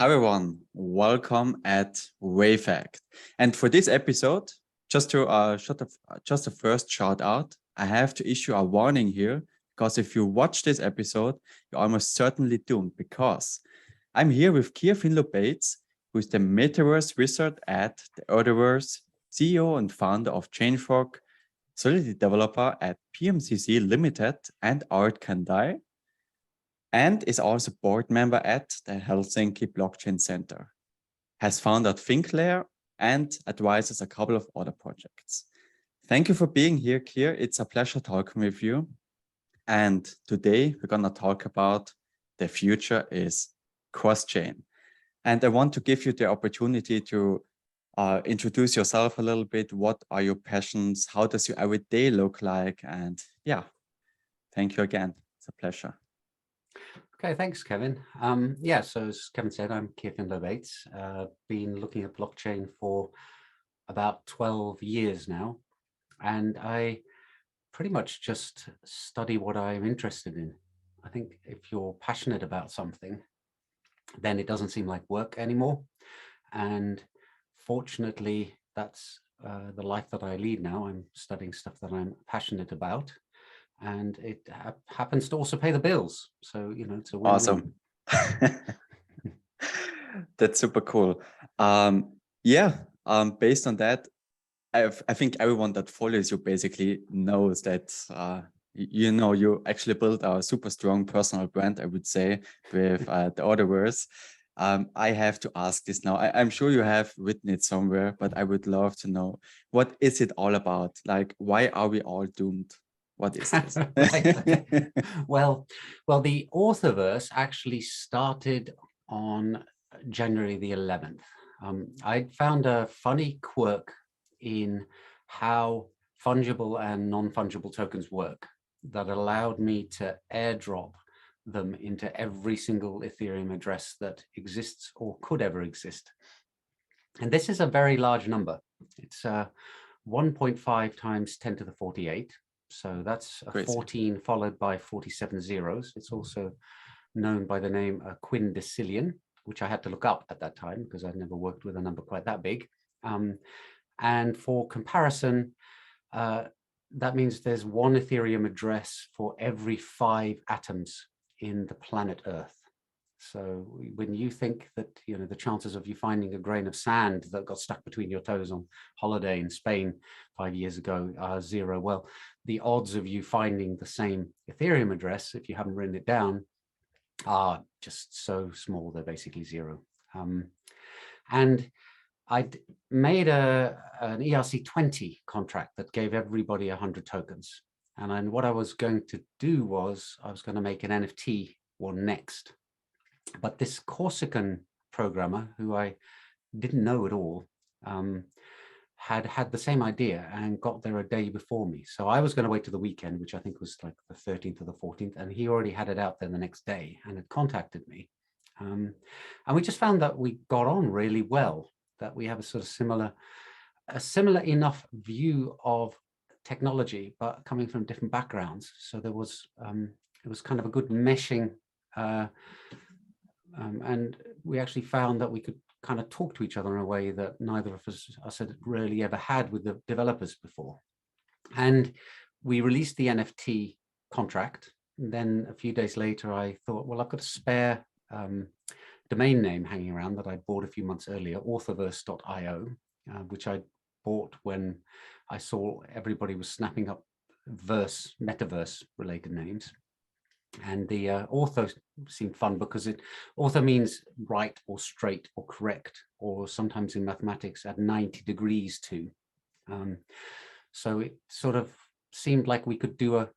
Hi everyone, welcome at Wavect. And for this episode, just a first shout out, I have to issue a warning here because if you watch this episode, you're almost certainly doomed because I'm here with Keir Finlow-Bates, who is the Metaverse wizard at the Orthoverse, CEO and founder of Chainfrog, Solidity developer at PMCC Limited and Art Can Die, and is also board member at the Helsinki Blockchain Center, has founded Thinklair and advises a couple of other projects. Thank you for being here, Keir. It's a pleasure talking with you. And today we're going to talk about the future is cross-chain. And I want to give you the opportunity to introduce yourself a little bit. What are your passions? How does your everyday look like? And yeah, thank you again. It's a pleasure. Okay, thanks, Kevin. So as Kevin said, I'm Keir Finlow-Bates. Been looking at blockchain for about 12 years now, and I pretty much just study what I'm interested in. I think if you're passionate about something, then it doesn't seem like work anymore. And fortunately, that's the life that I lead now. I'm studying stuff that I'm passionate about. And it happens to also pay the bills. So, you know, it's a win-win. Awesome. That's super cool. Based on that, I think everyone that follows you basically knows that, you actually built a super strong personal brand, I would say, with the Orthoverse. I have to ask this now. I'm sure you have written it somewhere, but I would love to know, what is it all about? Like, why are we all doomed? What is this? Well, the Orthoverse actually started on January the 11th. I found a funny quirk in how fungible and non-fungible tokens work that allowed me to airdrop them into every single Ethereum address that exists or could ever exist. And this is a very large number. It's 1.5 times 10 to the 48. So that's a 14 followed by 47 zeros. It's also known by the name quindecillion, which I had to look up at that time because I'd never worked with a number quite that big. And for comparison, that means there's one Ethereum address for every 5 atoms in the planet Earth. So when you think that, you know, the chances of you finding a grain of sand that got stuck between your toes on holiday in Spain 5 years ago are 0. Well, the odds of you finding the same Ethereum address, if you haven't written it down, are just so small. They're basically 0. And I'd made an ERC20 contract that gave everybody 100 tokens. And then what I was going to do was I was going to make an NFT one next. But this Corsican programmer, who I didn't know at all, had the same idea and got there a day before me. So I was going to wait to the weekend, which I think was like the 13th or the 14th, and he already had it out there the next day and had contacted me. And we just found that we got on really well, that we have a sort of similar enough view of technology, but coming from different backgrounds. So there was, it was kind of a good meshing. And we actually found that we could kind of talk to each other in a way that neither of us had really ever had with the developers before. And we released the NFT contract. And then a few days later, I thought, well, I've got a spare domain name hanging around that I bought a few months earlier, orthoverse.io, which I bought when I saw everybody was snapping up Metaverse related names. And the ortho seemed fun because ortho means right or straight or correct, or sometimes in mathematics at 90 degrees to. So it sort of seemed like we could do a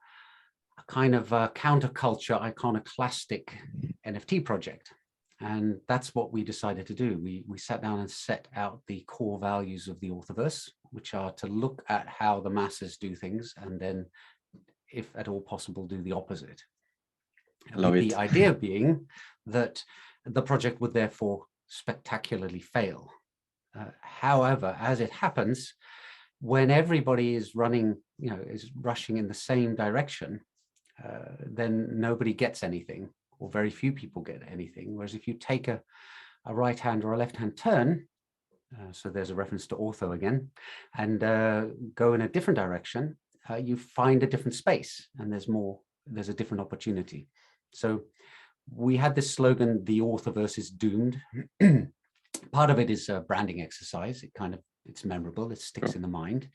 kind of counterculture iconoclastic NFT project. And that's what we decided to do. We sat down and set out the core values of the Orthoverse, which are to look at how the masses do things and then, if at all possible, do the opposite. The idea being that the project would therefore spectacularly fail. However, as it happens, when everybody is running, is rushing in the same direction, then nobody gets anything, or very few people get anything. Whereas if you take a a right hand or a left hand turn, so there's a reference to ortho again, and go in a different direction, you find a different space, and there's a different opportunity. So we had this slogan, the Orthoverse is doomed. Part of it is a branding exercise. It's memorable, it sticks in the mind.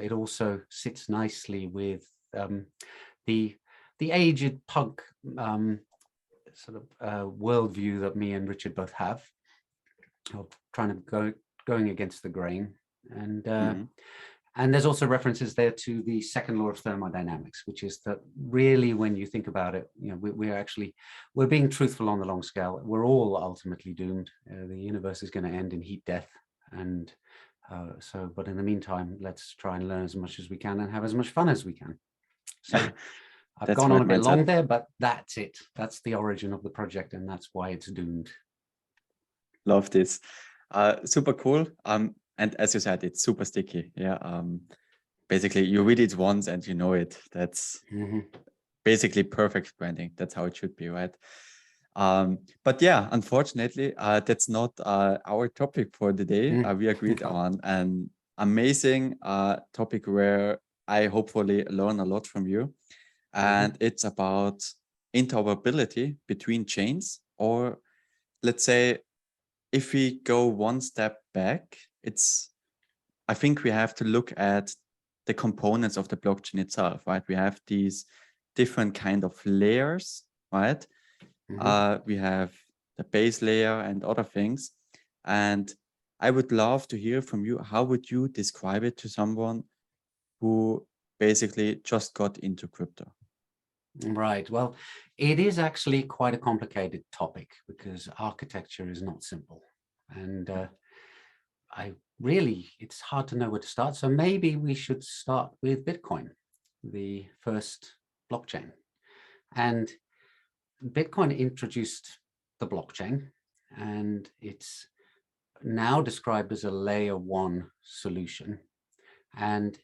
It also sits nicely with the aged punk worldview that me and Richard both have, of trying to going against the grain. And there's also references there to the second law of thermodynamics, which is that really, when you think about it, we're being truthful on the long scale. We're all ultimately doomed. The universe is going to end in heat death. And but in the meantime, let's try and learn as much as we can and have as much fun as we can. So I've gone on a bit long there, but that's it. That's the origin of the project, and that's why it's doomed. Love this. Super cool. And as you said, it's super sticky. Yeah. Basically, you read it once and you know it. That's basically perfect branding. That's how it should be, right? But yeah, unfortunately, that's not our topic for the day. We agreed on an amazing topic where I hopefully learn a lot from you. And it's about interoperability between chains, or let's say, if we go one step back, I think we have to look at the components of the blockchain itself, right? We have these different kind of layers, right? We have the base layer and other things. And I would love to hear from you. How would you describe it to someone who basically just got into crypto? Right. Well, it is actually quite a complicated topic because architecture is not simple. And it's hard to know where to start. So maybe we should start with Bitcoin, the first blockchain. And Bitcoin introduced the blockchain, and it's now described as a layer 1 solution. And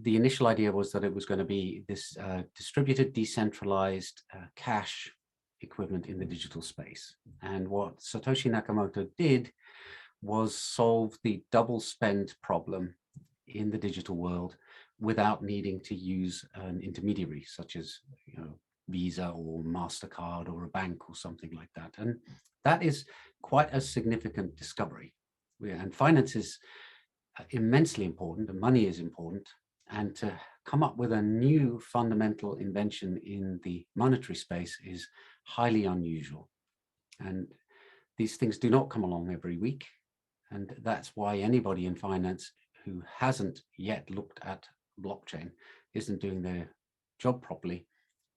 the initial idea was that it was going to be this distributed, decentralized cash equivalent in the digital space. And what Satoshi Nakamoto did was solve the double spend problem in the digital world without needing to use an intermediary, such as Visa or MasterCard or a bank or something like that. And that is quite a significant discovery. And finance is immensely important, and money is important. And to come up with a new fundamental invention in the monetary space is highly unusual. And these things do not come along every week. And that's why anybody in finance who hasn't yet looked at blockchain isn't doing their job properly,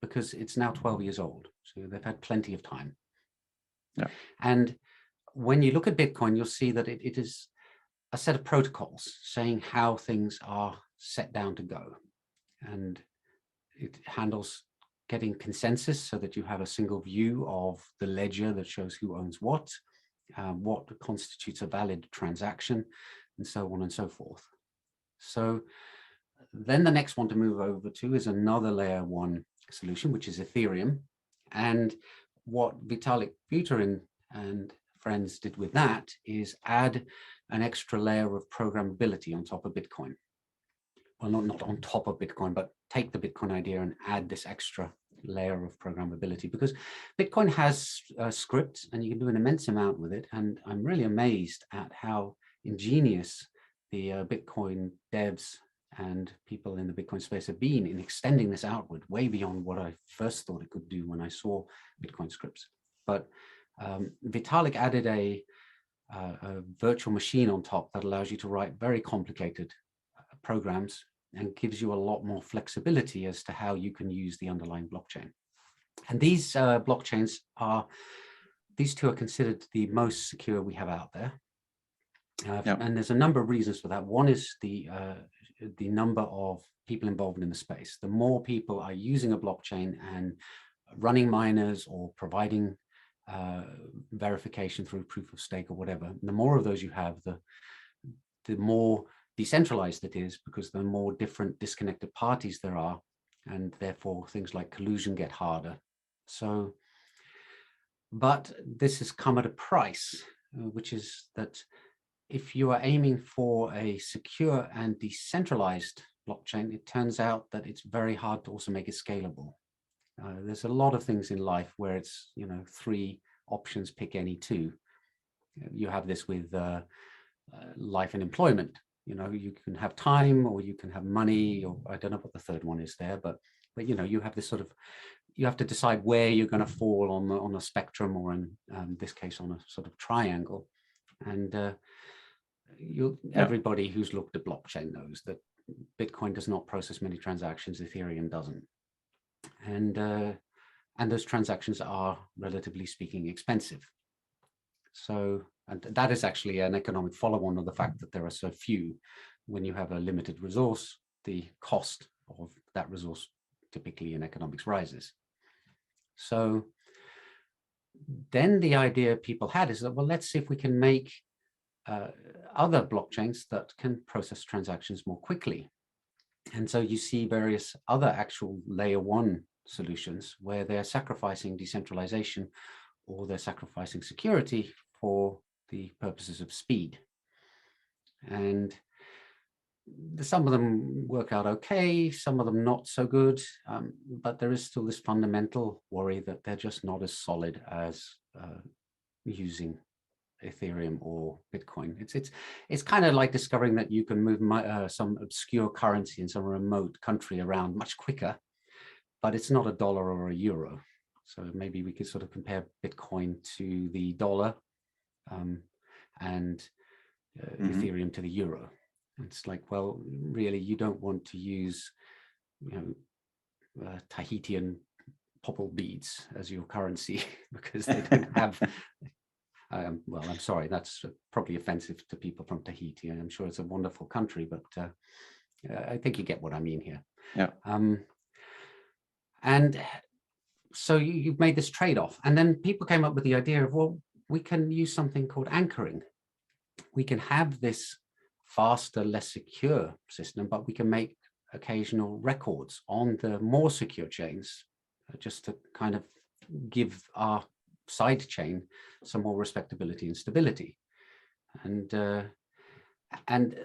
because it's now 12 years old. So they've had plenty of time. Yeah. And when you look at Bitcoin, you'll see that it is a set of protocols saying how things are set down to go. And it handles getting consensus so that you have a single view of the ledger that shows who owns what constitutes a valid transaction, and so on and so forth. So then the next one to move over to is another layer 1 solution, which is Ethereum. And what Vitalik Buterin and friends did with that is add an extra layer of programmability on top of Bitcoin. Well, not on top of Bitcoin, but take the Bitcoin idea and add this extra layer of programmability, because Bitcoin has scripts and you can do an immense amount with it. And I'm really amazed at how ingenious the Bitcoin devs and people in the Bitcoin space have been in extending this outward way beyond what I first thought it could do when I saw Bitcoin scripts. But Vitalik added a virtual machine on top that allows you to write very complicated programs and gives you a lot more flexibility as to how you can use the underlying blockchain. And these blockchains these two are considered the most secure we have out there. And there's a number of reasons for that. One is the number of people involved in the space. The more people are using a blockchain and running miners or providing verification through proof of stake or whatever, the more of those you have, the more decentralized it is, because the more different disconnected parties there are, and therefore things like collusion get harder. So But this has come at a price, which is that if you are aiming for a secure and decentralized blockchain, it turns out that it's very hard to also make it scalable. There's a lot of things in life where it's, 3 options, pick any 2. You have this with life and employment. You can have time, or you can have money, or I don't know what the third one is there, but you have this sort of, you have to decide where you're going to fall on a spectrum, or in this case on a sort of triangle. And everybody who's looked at blockchain knows that Bitcoin does not process many transactions, Ethereum doesn't. And those transactions are, relatively speaking, expensive. So, and that is actually an economic follow-on of the fact that there are so few. When you have a limited resource, the cost of that resource typically in economics rises. So then the idea people had is that, well, let's see if we can make other blockchains that can process transactions more quickly. And so you see various other actual layer 1 solutions where they're sacrificing decentralization, or they're sacrificing security for the purposes of speed. And some of them work out okay, some of them not so good, but there is still this fundamental worry that they're just not as solid as using Ethereum or Bitcoin. It's kind of like discovering that you can move some obscure currency in some remote country around much quicker, but it's not a dollar or a euro. So maybe we could sort of compare Bitcoin to the dollar, and Ethereum to the euro. It's like, well, really, you don't want to use, Tahitian popple beads as your currency because they don't have. Well, I'm sorry, that's probably offensive to people from Tahiti. I'm sure it's a wonderful country, but I think you get what I mean here. Yeah. And so you've made this trade-off, and then people came up with the idea of, well, we can use something called anchoring. We can have this faster, less secure system, but we can make occasional records on the more secure chains, just to kind of give our side chain some more respectability and stability. And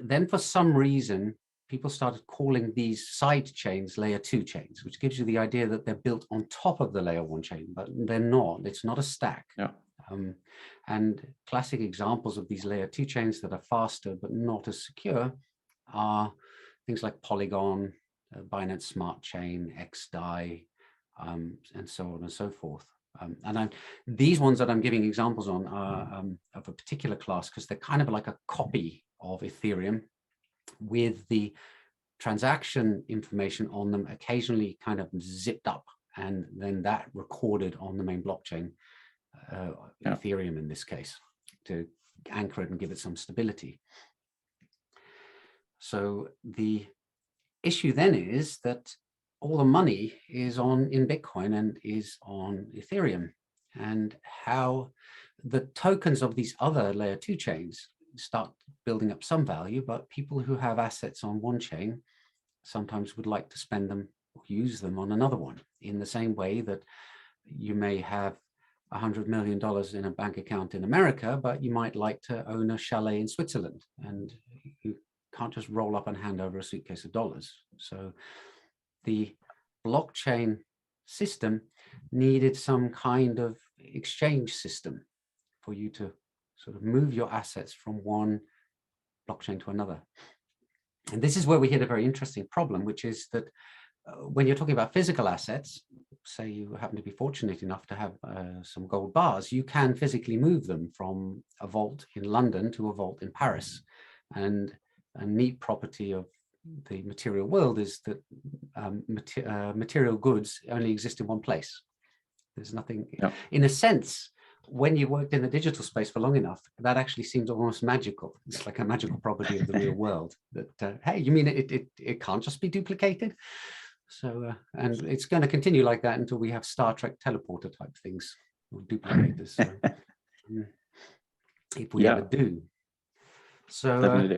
then for some reason, people started calling these side chains layer 2 chains, which gives you the idea that they're built on top of the layer 1 chain, but they're not. It's not a stack. Yeah. And classic examples of these layer 2 chains that are faster but not as secure are things like Polygon, Binance Smart Chain, XDAI, and so on and so forth. These ones that I'm giving examples on are of a particular class because they're kind of like a copy of Ethereum, with the transaction information on them occasionally kind of zipped up, and then that recorded on the main blockchain, Ethereum in this case, to anchor it and give it some stability. So the issue then is that all the money is in Bitcoin and is on Ethereum, and how the tokens of these other layer 2 chains start building up some value, but people who have assets on one chain sometimes would like to spend them or use them on another one, in the same way that you may have $100 million in a bank account in America, but you might like to own a chalet in Switzerland, and you can't just roll up and hand over a suitcase of dollars. So the blockchain system needed some kind of exchange system for you to sort of move your assets from one blockchain to another. And this is where we hit a very interesting problem, which is that when you're talking about physical assets, say you happen to be fortunate enough to have some gold bars, you can physically move them from a vault in London to a vault in Paris. And a neat property of the material world is that material goods only exist in one place. There's nothing, in a sense, when you worked in the digital space for long enough, that actually seems almost magical. It's like a magical property of the real world that, hey, you mean it can't just be duplicated? So, and it's going to continue like that until we have Star Trek teleporter type things, or duplicators. So, if we ever do. So,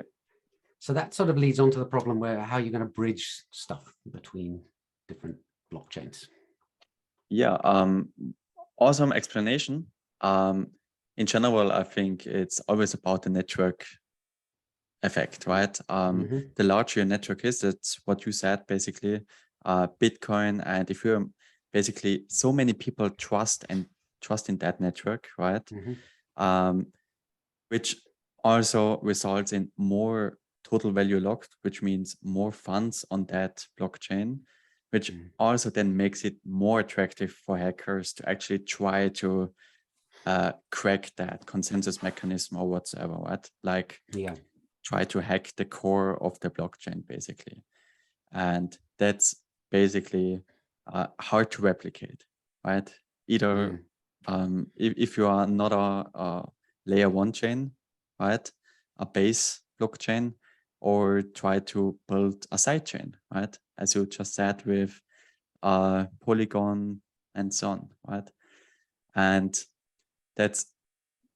so that sort of leads on to the problem where how you're going to bridge stuff between different blockchains. Yeah, awesome explanation. In general, I think it's always about the network effect, right? The larger your network is, that's what you said, basically, Bitcoin and Ethereum, basically so many people trust in that network, right? Which also results in more total value locked, which means more funds on that blockchain, which also then makes it more attractive for hackers to actually try to crack that consensus mechanism or whatsoever, right? Like, try to hack the core of the blockchain, basically. And that's basically hard to replicate, right? Either if you are not a layer one chain, right, a base blockchain, or try to build a side chain, right, as you just said, with Polygon and so on, right? And that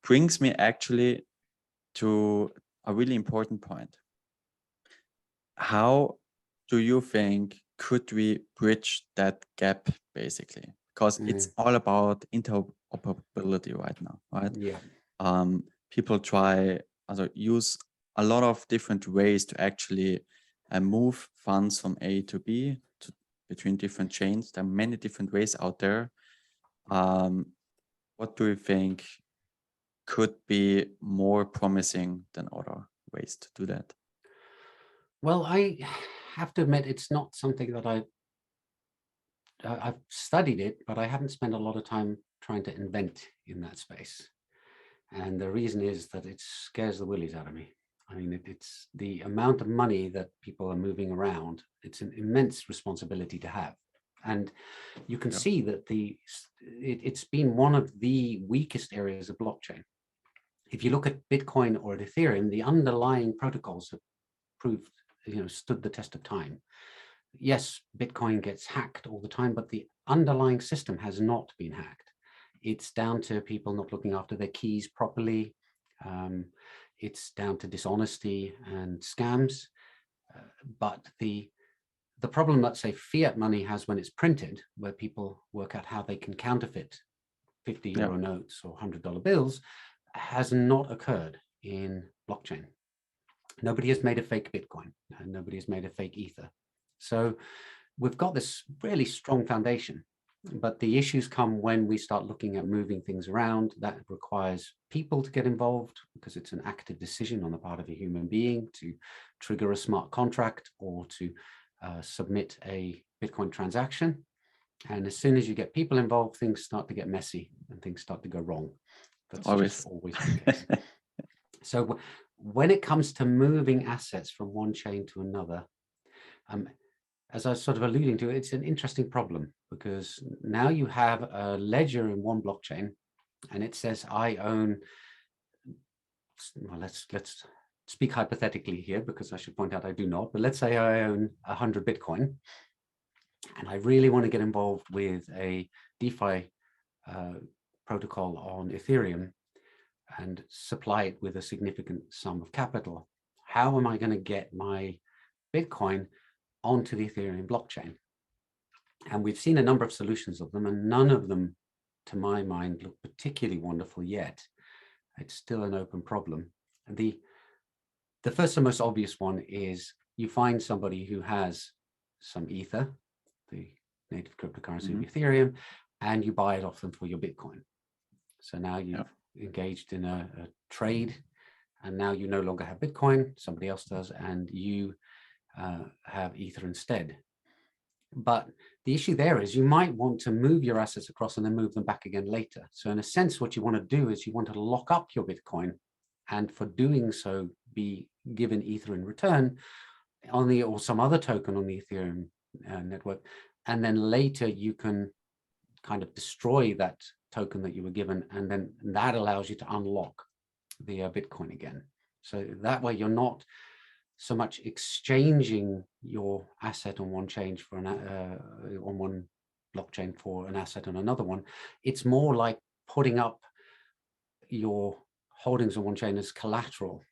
brings me actually to a really important point. How do you think could we bridge that gap, basically? Because it's all about interoperability right now, right? People try, also use a lot of different ways to actually move funds from A to B between different chains. There are many different ways out there. What do you think could be more promising than other ways to do that? Well, I have to admit, it's not something that I've studied it, but I haven't spent a lot of time trying to invent in that space. And the reason is that it scares the willies out of me. I mean, it's the amount of money that people are moving around. It's an immense responsibility to have. And you can see that it's been one of the weakest areas of blockchain. If you look at Bitcoin or at Ethereum, the underlying protocols have proved, stood the test of time. Yes, Bitcoin gets hacked all the time, but the underlying system has not been hacked. It's down to people not looking after their keys properly. It's down to dishonesty and scams. But the problem that, say, fiat money has when it's printed, where people work out how they can counterfeit 50 euro notes or $100 bills, has not occurred in blockchain. Nobody has made a fake Bitcoin, and nobody has made a fake Ether. So we've got this really strong foundation, but the issues come when we start looking at moving things around. That requires people to get involved, because it's an active decision on the part of a human being to trigger a smart contract or to submit a Bitcoin transaction. And as soon as you get people involved, things start to get messy and things start to go wrong. That's just always the case. So when it comes to moving assets from one chain to another, as I was sort of alluding to, it's an interesting problem, because now you have a ledger in one blockchain and it says I own, well, let's speak hypothetically here, because I should point out I do not, but let's say I own 100 Bitcoin and I really want to get involved with a DeFi protocol on Ethereum and supply it with a significant sum of capital. How am I going to get my Bitcoin onto the Ethereum blockchain? And we've seen a number of solutions of them, and none of them, to my mind, look particularly wonderful yet. It's still an open problem. And the first and most obvious one is you find somebody who has some Ether, the native cryptocurrency of Ethereum, and you buy it off them for your Bitcoin. So now you've engaged in a trade, and now you no longer have Bitcoin, somebody else does, and you have Ether instead. But the issue there is you might want to move your assets across and then move them back again later. So in a sense, what you want to do is you want to lock up your Bitcoin, and for doing so, be given Ether in return or some other token on the Ethereum network. And then later you can kind of destroy that token that you were given, and then that allows you to unlock the Bitcoin again. So that way you're not so much exchanging your asset on one chain for on one blockchain for an asset on another one. It's more like putting up your holdings on one chain as collateral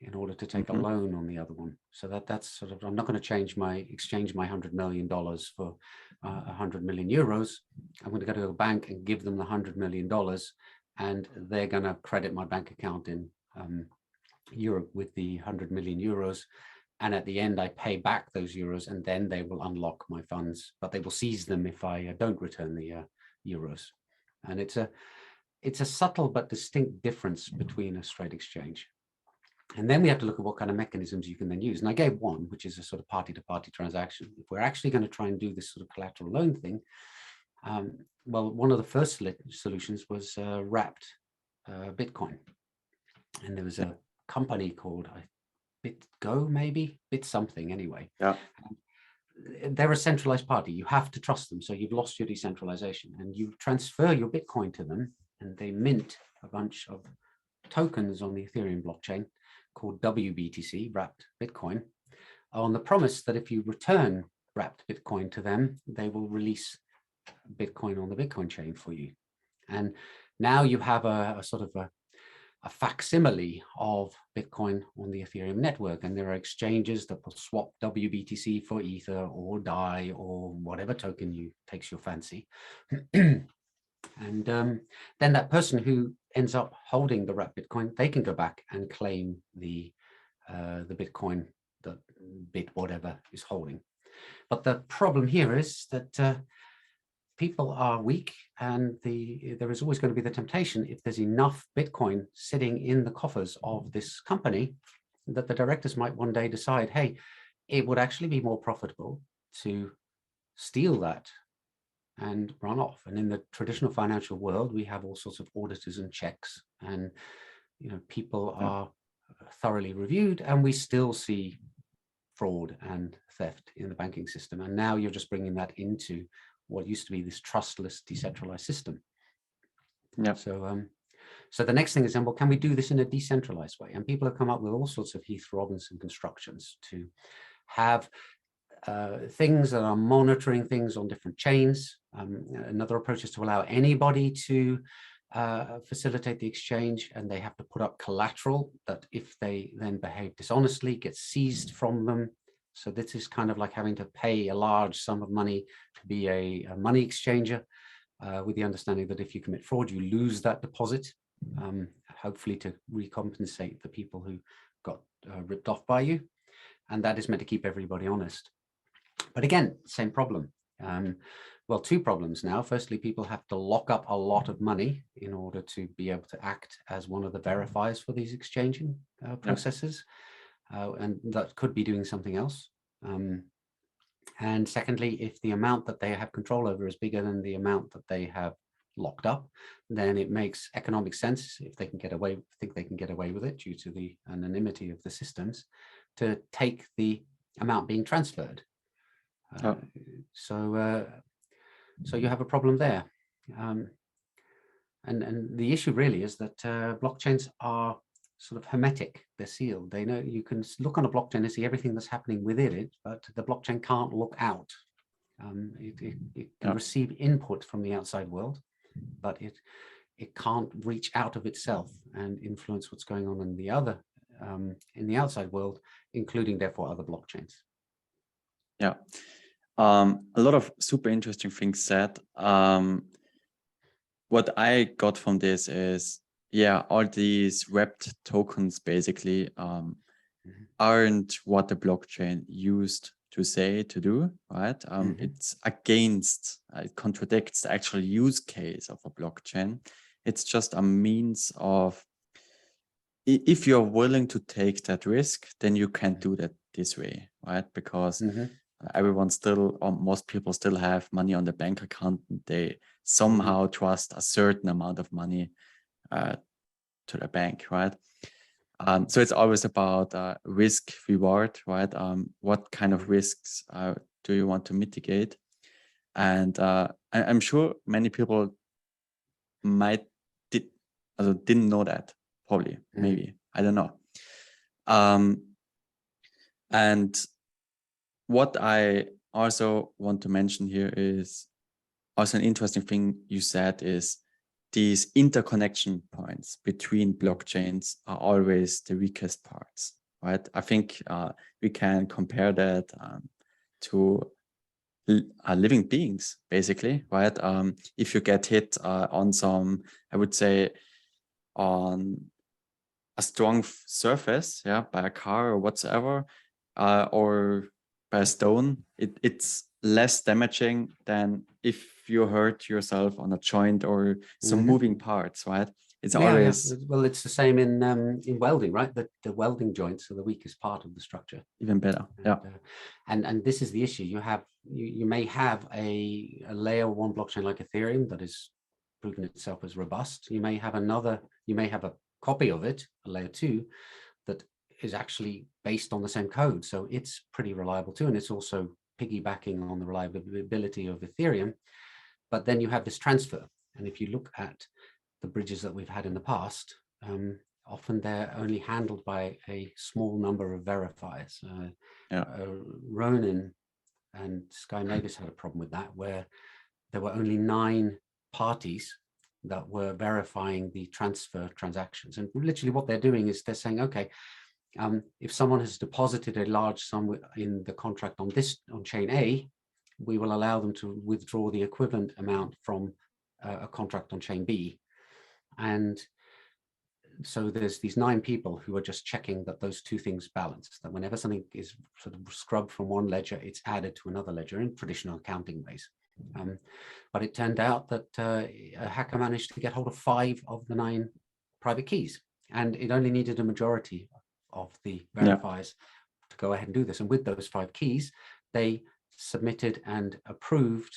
in order to take a loan on the other one. So that's sort of, I'm not going to exchange my $100 million for 100 million euros. I'm going to go to a bank and give them the $100 million, and they're going to credit my bank account in Europe with the 100 million euros. And at the end, I pay back those euros, and then they will unlock my funds, but they will seize them if I don't return the euros. And it's a subtle but distinct difference between a straight exchange. And then we have to look at what kind of mechanisms you can then use. And I gave one, which is a sort of party-to-party transaction. If we're actually going to try and do this sort of collateral loan thing, well, one of the first solutions was wrapped Bitcoin. And there was a company called BitGo, maybe, Bit something anyway. Yeah. They're a centralized party. You have to trust them. So you've lost your decentralization, and you transfer your Bitcoin to them, and they mint a bunch of tokens on the Ethereum blockchain called WBTC, wrapped Bitcoin, on the promise that if you return wrapped Bitcoin to them, they will release Bitcoin on the Bitcoin chain for you. And now you have a sort of a facsimile of Bitcoin on the Ethereum network, and there are exchanges that will swap WBTC for Ether or DAI or whatever token takes your fancy. And then that person who ends up holding the wrapped Bitcoin, they can go back and claim the Bitcoin that Bit whatever is holding. But the problem here is that people are weak, and there is always going to be the temptation, if there's enough Bitcoin sitting in the coffers of this company, that the directors might one day decide, hey, it would actually be more profitable to steal that and run off. And in the traditional financial world, we have all sorts of auditors and checks, and people are thoroughly reviewed, and we still see fraud and theft in the banking system. And now you're just bringing that into what used to be this trustless, decentralized system. Yeah. So the next thing is then, well, can we do this in a decentralized way? And people have come up with all sorts of Heath Robinson constructions to have things that are monitoring things on different chains. Another approach is to allow anybody to facilitate the exchange, and they have to put up collateral that if they then behave dishonestly, gets seized from them. So this is kind of like having to pay a large sum of money to be a money exchanger, with the understanding that if you commit fraud, you lose that deposit, hopefully to recompensate the people who got ripped off by you. And that is meant to keep everybody honest. But again, same problem. Well, two problems now. Firstly, people have to lock up a lot of money in order to be able to act as one of the verifiers for these exchanging processes. And that could be doing something else. And secondly, if the amount that they have control over is bigger than the amount that they have locked up, then it makes economic sense, if they can get away, think they can get away with it due to the anonymity of the systems, to take the amount being transferred. So you have a problem there. And the issue really is that blockchains are sort of hermetic. They're sealed. They know, you can look on a blockchain and see everything that's happening within it, but the blockchain can't look out. It can receive input from the outside world, but it can't reach out of itself and influence what's going on in the outside world, including therefore other blockchains. Yeah. A lot of super interesting things said. What I got from this is, all these wrapped tokens basically aren't what the blockchain used to say to do, right? It's against, it contradicts the actual use case of a blockchain. It's just a means of, if you're willing to take that risk, then you can do that this way, right? Because everyone still, or most people still have money on the bank account. They somehow trust a certain amount of money to the bank, right? So it's always about risk reward, right? What kind of risks do you want to mitigate? And I'm sure many people didn't know that, probably, maybe, I don't know. And what I also want to mention here is also an interesting thing you said is these interconnection points between blockchains are always the weakest parts, right? I think we can compare that to living beings, basically, right? If you get hit on some, I would say, on a strong surface, yeah, by a car or whatsoever, or by a stone, it's less damaging than if you hurt yourself on a joint or some moving parts, right? It's always well, it's the same in welding, right? The welding joints are the weakest part of the structure. Even better, yeah. And this is the issue. You may have a layer one blockchain like Ethereum that is proven itself as robust. You may have a copy of it, a layer two, that is actually based on the same code. So it's pretty reliable too. And it's also piggybacking on the reliability of Ethereum. But then you have this transfer. And if you look at the bridges that we've had in the past, often they're only handled by a small number of verifiers. Ronin and Sky Mavis had a problem with that, where there were only 9 parties that were verifying the transfer transactions. And literally what they're doing is they're saying, okay, if someone has deposited a large sum in the contract on chain A, we will allow them to withdraw the equivalent amount from a contract on chain B. And so there's these 9 people who are just checking that those two things balance, that whenever something is sort of scrubbed from one ledger, it's added to another ledger in traditional accounting ways. But it turned out that a hacker managed to get hold of 5 of the 9 private keys, and it only needed a majority of the verifiers to go ahead and do this. And with those 5 keys, they submitted and approved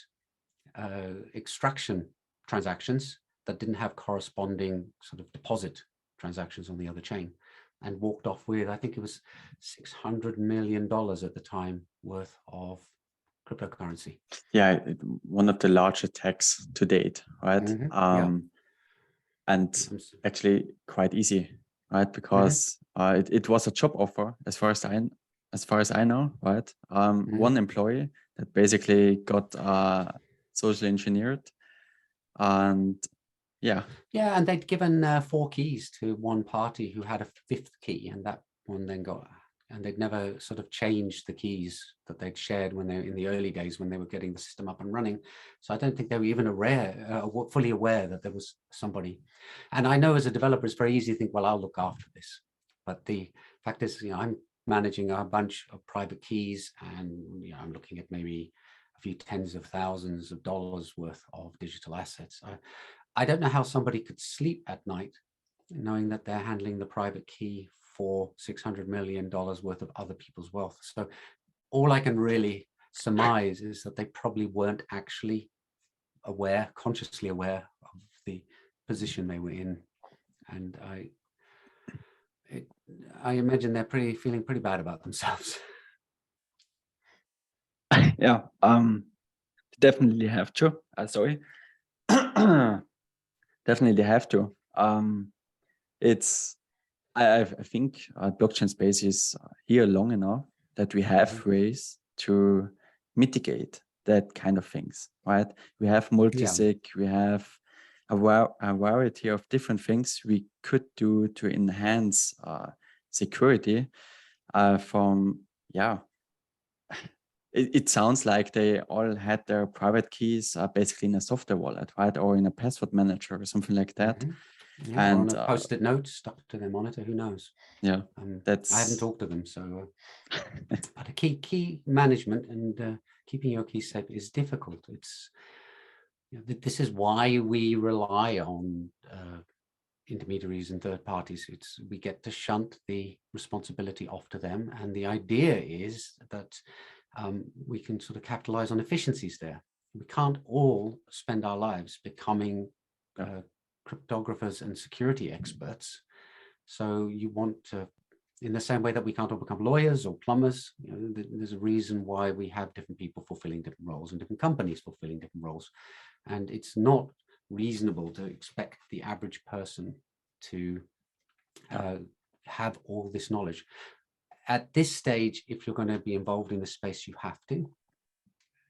extraction transactions that didn't have corresponding sort of deposit transactions on the other chain, and walked off with, I think it was $600 million at the time worth of cryptocurrency. Yeah, one of the largest attacks to date, right? And actually quite easy, right? Because it was a job offer, as far as I know, right? One employee that basically got socially engineered, and and they'd given 4 keys to one party who had a 5th key, and that one then got, and they'd never sort of changed the keys that they'd shared when they were in the early days when they were getting the system up and running. So I don't think they were even fully aware that there was somebody. And I know as a developer, it's very easy to think, well, I'll look after this. But the fact is, I'm managing a bunch of private keys, and I'm looking at maybe a few tens of thousands of dollars worth of digital assets. I don't know how somebody could sleep at night knowing that they're handling the private key for $600 million worth of other people's wealth. So all I can really surmise is that they probably weren't actually consciously aware of the position they were in. And I imagine they're feeling pretty bad about themselves. Yeah, definitely have to. Sorry. Definitely have to. I think blockchain space is here long enough that we have ways to mitigate that kind of things, right? We have multi-sig, we have a variety of different things we could do to enhance security it sounds like they all had their private keys basically in a software wallet, right? Or in a password manager or something like that. And or on a post-it note stuck to their monitor, who knows? Yeah, I haven't talked to them, so but a key management and keeping your keys safe is difficult. It's this is why we rely on intermediaries and third parties. We get to shunt the responsibility off to them, and the idea is that we can sort of capitalize on efficiencies there. We can't all spend our lives becoming cryptographers and security experts. So you want to, in the same way that we can't all become lawyers or plumbers, there's a reason why we have different people fulfilling different roles and different companies fulfilling different roles. And it's not reasonable to expect the average person to have all this knowledge. At this stage, if you're going to be involved in the space, you have to.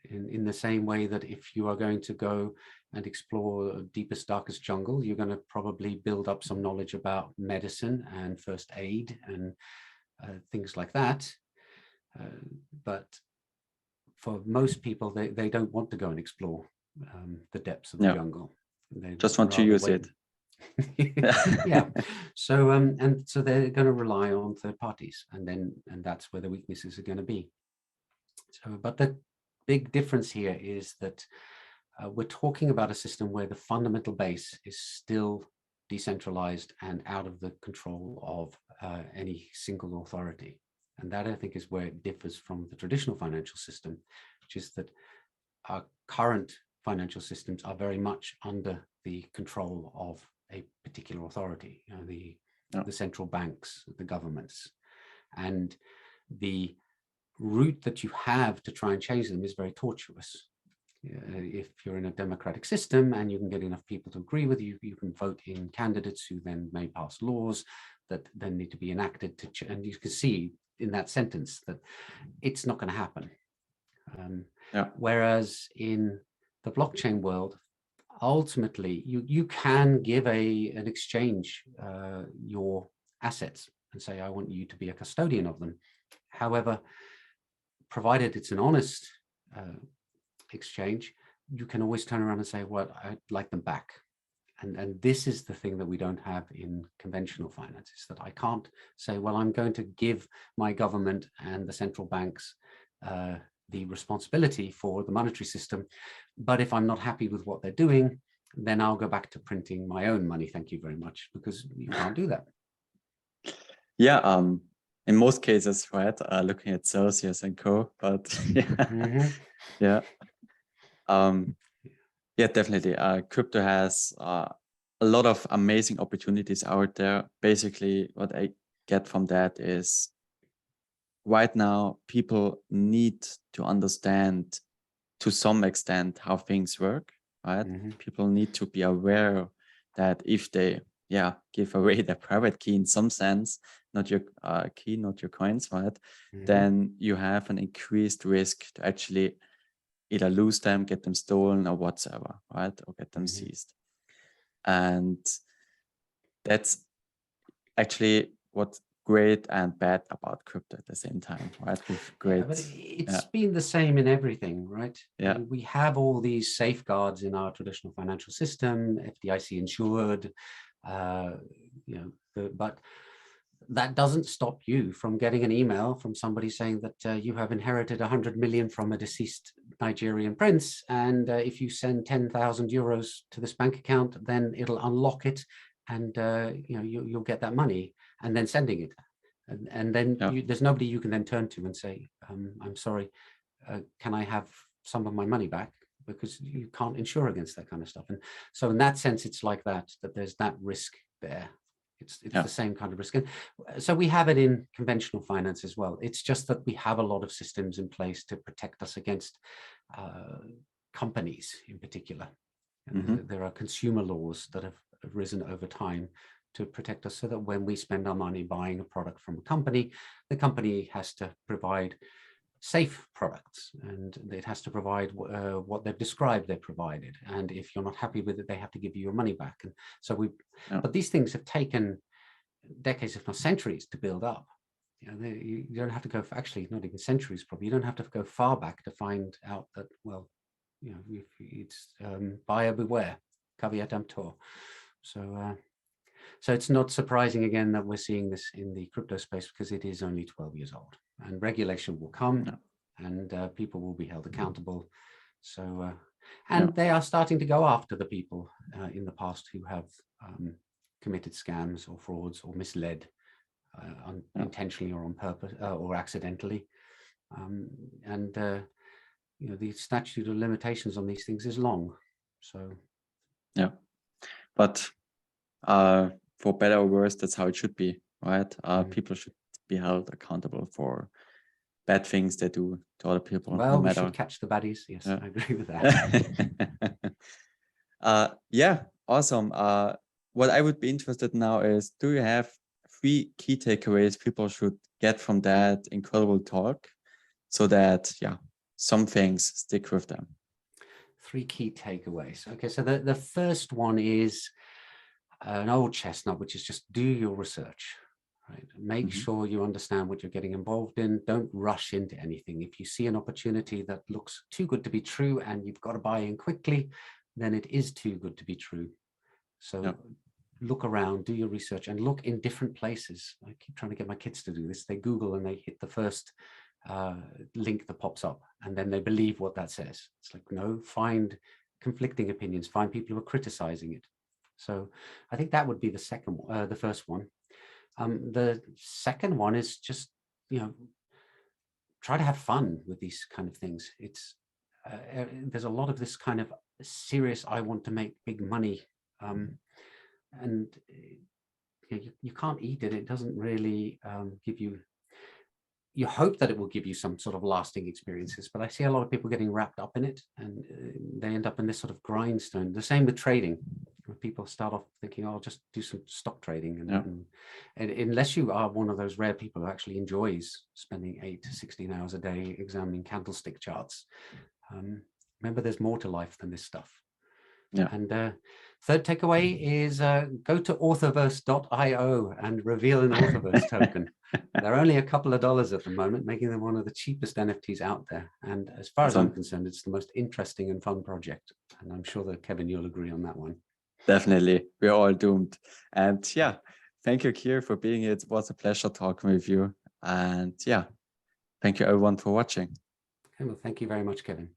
In the same way that if you are going to go and explore deepest, darkest jungle, you're going to probably build up some knowledge about medicine and first aid and things like that. But for most people, they don't want to go and explore the depths of the jungle. They just want to use it. Yeah. So and so they're going to rely on third parties, and that's where the weaknesses are going to be. So, but the big difference here is that we're talking about a system where the fundamental base is still decentralized and out of the control of any single authority. And that, I think, is where it differs from the traditional financial system, which is that our current financial systems are very much under the control of a particular authority, the central banks, the governments. And the route that you have to try and change them is very tortuous. If you're in a democratic system and you can get enough people to agree with you, you can vote in candidates who then may pass laws that then need to be enacted to, and you can see in that sentence that it's not going to happen. Whereas in the blockchain world, ultimately you can give an exchange your assets and say, I want you to be a custodian of them. However, provided it's an honest exchange, you can always turn around and say, well, I'd like them back. And this is the thing that we don't have in conventional finance, is that I can't say, well, I'm going to give my government and the central banks the responsibility for the monetary system. But if I'm not happy with what they're doing, then I'll go back to printing my own money. Thank you very much, because you can't do that. Yeah, in most cases, right? Looking at Celsius and Co. But yeah, yeah, definitely. Crypto has a lot of amazing opportunities out there. Basically, what I get from that is right now, people need to understand to some extent how things work, right? People need to be aware that if they, give away their private key in some sense, not your key, not your coins, right? Then you have an increased risk to actually either lose them, get them stolen or whatsoever, right? Or get them seized. And that's actually what's great and bad about crypto at the same time, right? With great, but it's been the same in everything, right? Yeah. We have all these safeguards in our traditional financial system, FDIC insured, but that doesn't stop you from getting an email from somebody saying that you have inherited 100 million from a deceased Nigerian prince, and if you send 10,000 euros to this bank account, then it'll unlock it, and you'll get that money, and then sending it, and then there's nobody you can then turn to and say, I'm sorry, can I have some of my money back? Because you can't insure against that kind of stuff. And so in that sense, it's like that there's that risk there. It's the same kind of risk. And so we have it in conventional finance as well. It's just that we have a lot of systems in place to protect us against companies in particular. And there are consumer laws that have risen over time to protect us, so that when we spend our money buying a product from a company, the company has to provide safe products, and it has to provide what they've described they provided. And if you're not happy with it, they have to give you your money back. And so but these things have taken decades, if not centuries, to build up. You don't have to go, actually not even centuries probably, you don't have to go far back to find out that, well, it's buyer beware, caveat emptor. So it's not surprising again that we're seeing this in the crypto space, because it is only 12 years old, and regulation will come, and people will be held accountable. So, they are starting to go after the people in the past who have committed scams or frauds or misled intentionally or on purpose or accidentally. The statute of limitations on these things is long. So, but for better or worse, that's how it should be, right? People should be held accountable for bad things they do to other people. Well, we should catch the baddies. Yes, I agree with that. Awesome. What I would be interested now is, do you have 3 key takeaways people should get from that incredible talk, so that some things stick with them? 3 key takeaways. Okay, so the first one is an old chestnut, which is just do your research. right? Make sure you understand what you're getting involved in. Don't rush into anything. If you see an opportunity that looks too good to be true and you've got to buy in quickly, then it is too good to be true. So look around, do your research, and look in different places. I keep trying to get my kids to do this. They Google and they hit the first link that pops up, and then they believe what that says. It's like, no, find conflicting opinions, find people who are criticizing it. So I think that would be the first one. The second one is just, try to have fun with these kind of things. It's there's a lot of this kind of serious, I want to make big money, and you can't eat it. It doesn't really give you, you hope that it will give you some sort of lasting experiences, but I see a lot of people getting wrapped up in it, and they end up in this sort of grindstone. The same with trading, where people start off thinking, oh, I'll just do some stock trading. And unless you are one of those rare people who actually enjoys spending 8 to 16 hours a day examining candlestick charts, remember there's more to life than this stuff. And third takeaway is go to Orthoverse.io and reveal an Orthoverse token. They're only a couple of dollars at the moment, making them one of the cheapest NFTs out there. And as far as I'm concerned, it's the most interesting and fun project. And I'm sure that, Kevin, you'll agree on that one. Definitely. We're all doomed. And thank you, Keir, for being here. It was a pleasure talking with you. And thank you everyone for watching. Okay, well, thank you very much, Kevin.